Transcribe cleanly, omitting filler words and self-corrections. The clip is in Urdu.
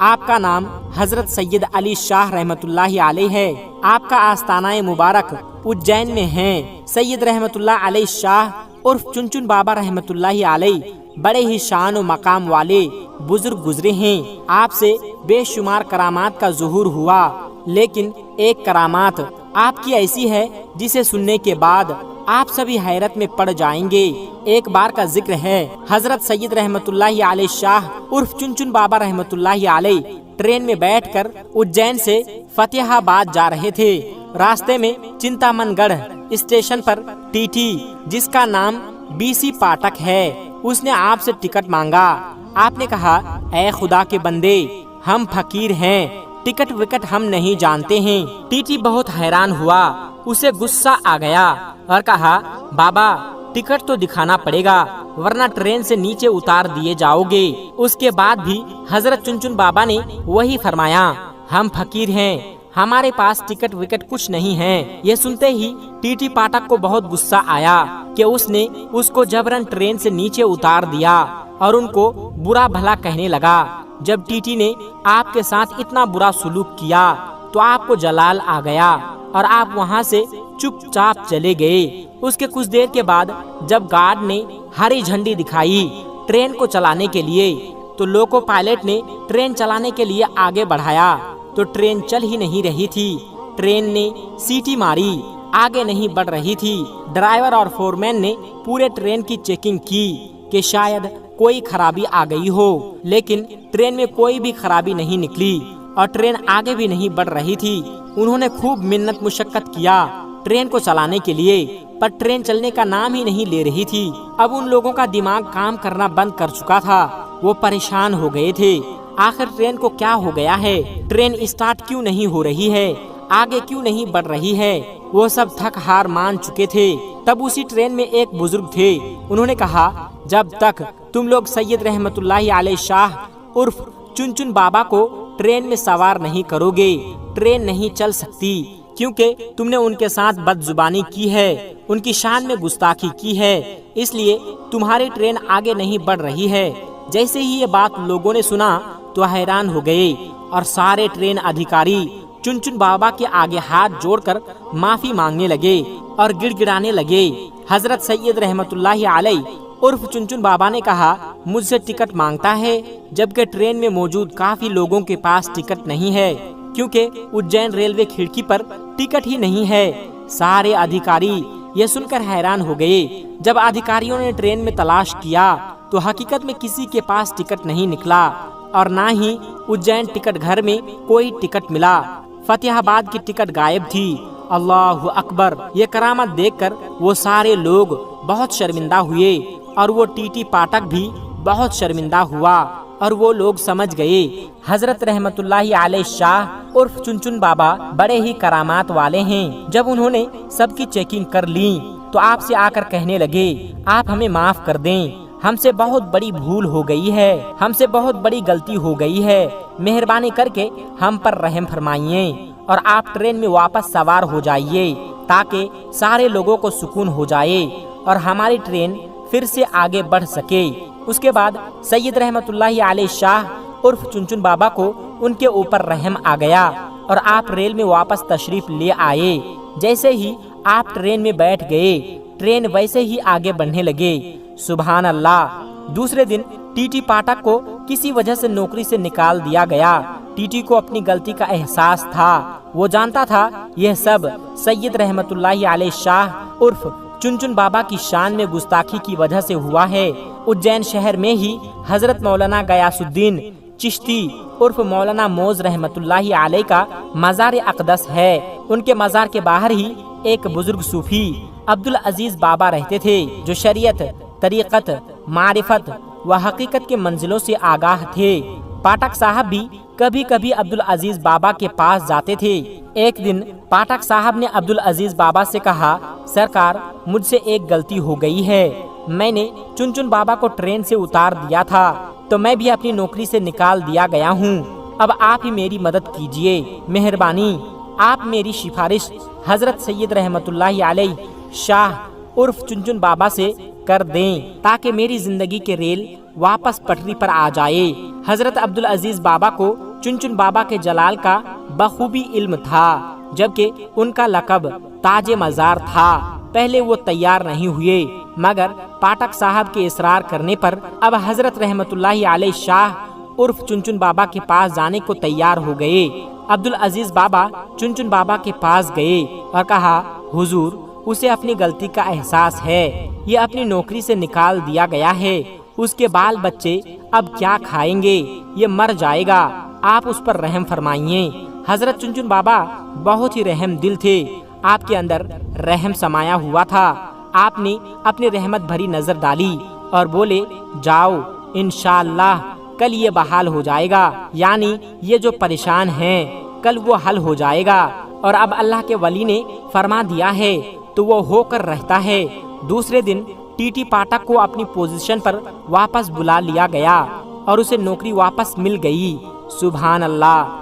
آپ کا نام حضرت سید علی شاہ رحمت اللہ علیہ ہے، آپ کا آستانہ مبارک اجین میں ہے۔ سید رحمت اللہ علیہ شاہ عرف چنچن بابا رحمت اللہ علیہ بڑے ہی شان و مقام والے بزرگ گزرے ہیں۔ آپ سے بے شمار کرامات کا ظہور ہوا، لیکن ایک کرامات آپ کی ایسی ہے جسے سننے کے بعد آپ سبھی حیرت میں پڑ جائیں گے۔ ایک بار کا ذکر ہے، حضرت سید رحمت اللہ علیہ شاہ عرف چنچن بابا رحمت اللہ علیہ ٹرین میں بیٹھ کر اجین سے فتح آباد جا رہے تھے۔ راستے میں چنتامن گڑھ اسٹیشن پر ٹی ٹی، جس کا نام BC پاٹک ہے، اس نے آپ سے ٹکٹ مانگا۔ آپ نے کہا، اے خدا کے بندے، ہم فقیر ہیں، ٹکٹ وکٹ ہم نہیں جانتے ہیں۔ ٹی ٹی بہت حیران ہوا، اسے غصہ آ گیا اور کہا، بابا ٹکٹ تو دکھانا پڑے گا ورنہ ٹرین سے نیچے اتار دیے جاؤ گے۔ اس کے بعد بھی حضرت چنچن بابا نے وہی فرمایا، ہم فقیر ہیں، ہمارے پاس ٹکٹ وکٹ کچھ نہیں ہے۔ یہ سنتے ہی ٹی ٹی پاٹک کو بہت غصہ آیا کہ اس نے اس کو جبرن ٹرین سے نیچے اتار دیا اور ان کو برا بھلا کہنے لگا۔ جب ٹی ٹی نے آپ کے ساتھ اتنا برا سلوک کیا تو آپ کو جلال آ گیا اور آپ وہاں سے چپ چاپ چلے گئے۔ اس کے کچھ دیر کے بعد جب گارڈ نے ہری جھنڈی دکھائی ٹرین کو چلانے کے لیے تو لوکو پائلٹ نے ٹرین چلانے کے لیے آگے بڑھایا تو ٹرین چل ہی نہیں رہی تھی۔ ٹرین نے سیٹی ماری، آگے نہیں بڑھ رہی تھی۔ ڈرائیور اور فورمین نے پورے ٹرین کی چیکنگ کی کہ شاید کوئی خرابی آ گئی ہو، لیکن ٹرین میں کوئی بھی خرابی نہیں نکلی اور ٹرین آگے بھی نہیں بڑھ رہی تھی۔ انہوں نے خوب محنت مشقت کیا ٹرین کو چلانے کے لیے، پر ٹرین چلنے کا نام ہی نہیں لے رہی تھی۔ اب ان لوگوں کا دماغ کام کرنا بند کر چکا تھا، وہ پریشان ہو گئے تھے۔ آخر ٹرین کو کیا ہو گیا ہے؟ ٹرین اسٹارٹ کیوں نہیں ہو رہی ہے؟ آگے کیوں نہیں بڑھ رہی ہے؟ وہ سب تھک ہار مان چکے تھے۔ تب اسی ٹرین میں ایک بزرگ تھے، انہوں نے کہا، جب تک تم لوگ سید رحمت اللہ علیہ شاہ عرف چنچن بابا کو ٹرین میں سوار نہیں کرو گے ٹرین نہیں چل سکتی، کیونکہ تم نے ان کے ساتھ بد زبانی کی ہے، ان کی شان میں گستاخی کی ہے، اس لیے تمہاری ٹرین آگے نہیں بڑھ رہی ہے۔ جیسے ہی یہ بات لوگوں نے سنا تو حیران ہو گئے اور سارے ٹرین ادھیکاری چنچن بابا کے آگے ہاتھ جوڑ کر معافی مانگنے لگے اور گڑ گڑانے لگے۔ حضرت سید رحمت اللہ علیہ عرف چنچن بابا نے کہا، مجھ سے ٹکٹ مانگتا ہے جبکہ ٹرین میں موجود کافی لوگوں کے پاس ٹکٹ نہیں ہے، کیونکہ اجین ریلوے کھڑکی پر ٹکٹ ہی نہیں ہے۔ سارے ادھیکاری یہ سن کر حیران ہو گئے۔ جب ادھیکاریوں نے ٹرین میں تلاش کیا تو حقیقت میں کسی کے پاس ٹکٹ نہیں نکلا اور نہ ہی اجین ٹکٹ گھر میں کوئی ٹکٹ ملا۔ فتح آباد کی ٹکٹ غائب تھی۔ اللہ اکبر! یہ کرامت دیکھ کر وہ سارے لوگ بہت شرمندہ ہوئے اور وہ ٹی ٹی پاٹک بھی بہت شرمندہ ہوا اور وہ لوگ سمجھ گئے حضرت رحمت اللہ علیہ شاہ عرف چنچن بابا بڑے ہی کرامات والے ہیں۔ جب انہوں نے سب کی چیکنگ کر لی تو آپ سے آ کر کہنے لگے، آپ ہمیں معاف کر دیں، ہم سے بہت بڑی بھول ہو گئی ہے، ہم سے بہت بڑی غلطی ہو گئی ہے، مہربانی کر کے ہم پر رحم فرمائیے اور آپ ٹرین میں واپس سوار ہو جائیے تاکہ سارے لوگوں کو سکون ہو جائے اور ہماری ٹرین پھر سے آگے بڑھ سکے۔ اس کے بعد سید رحمت اللہ علیہ شاہ عرف چنچن بابا کو ان کے اوپر رحم آ گیا اور آپ ریل میں واپس تشریف لے آئے۔ جیسے ہی آپ ٹرین میں بیٹھ گئے ٹرین ویسے ہی آگے بڑھنے لگے۔ سبحان اللہ! دوسرے دن ٹی ٹی پاٹک کو کسی وجہ سے نوکری سے نکال دیا گیا۔ ٹی ٹی کو اپنی غلطی کا احساس تھا، وہ جانتا تھا یہ سب سید رحمت اللہ علیہ شاہ عرف چنچن بابا کی شان میں گستاخی کی وجہ سے ہوا ہے۔ اجین شہر میں ہی حضرت مولانا غیاث الدین چشتی عرف مولانا موز رحمت اللہ علیہ کا مزار اقدس ہے۔ ان کے مزار کے باہر ہی ایک بزرگ صوفی عبدالعزیز بابا رہتے تھے جو شریعت، طریقت، معرفت و حقیقت کے منزلوں سے آگاہ تھے۔ پاٹک صاحب بھی کبھی کبھی عبدالعزیز بابا کے پاس جاتے تھے۔ ایک دن پاٹک صاحب نے عبدالعزیز بابا سے کہا، سرکار مجھ سے ایک غلطی ہو گئی ہے، میں نے چنچن بابا کو ٹرین سے اتار دیا تھا تو میں بھی اپنی نوکری سے نکال دیا گیا ہوں، اب آپ ہی میری مدد کیجئے، مہربانی آپ میری سفارش حضرت سید رحمت اللہ علیہ شاہ عرف چنچن بابا سے کر دیں تاکہ میری زندگی کے ریل واپس پٹری پر آ جائے۔ حضرت عبدالعزیز بابا کو چنچن بابا کے جلال کا بخوبی علم تھا، جبکہ ان کا لقب تاج مزار تھا۔ پہلے وہ تیار نہیں ہوئے، مگر پاٹک صاحب کے اصرار کرنے پر اب حضرت رحمت اللہ علیہ شاہ عرف چنچن بابا کے پاس جانے کو تیار ہو گئے۔ عبدالعزیز بابا چنچن بابا کے پاس گئے اور کہا، حضور، اسے اپنی غلطی کا احساس ہے، یہ اپنی نوکری سے نکال دیا گیا ہے، اس کے بال بچے اب کیا کھائیں گے، یہ مر جائے گا، آپ اس پر رحم فرمائیے۔ حضرت چنچن بابا بہت ہی رحم دل تھے، آپ کے اندر رحم سمایا ہوا تھا۔ آپ نے اپنی رحمت بھری نظر ڈالی اور بولے، جاؤ، انشاءاللہ کل یہ بحال ہو جائے گا، یعنی یہ جو پریشان ہیں کل وہ حل ہو جائے گا، اور اب اللہ کے ولی نے فرما دیا ہے تو وہ ہو کر رہتا ہے۔ دوسرے دن ٹی ٹی پاٹک کو اپنی پوزیشن پر واپس بلا لیا گیا اور اسے نوکری واپس مل گئی۔ سبحان اللہ۔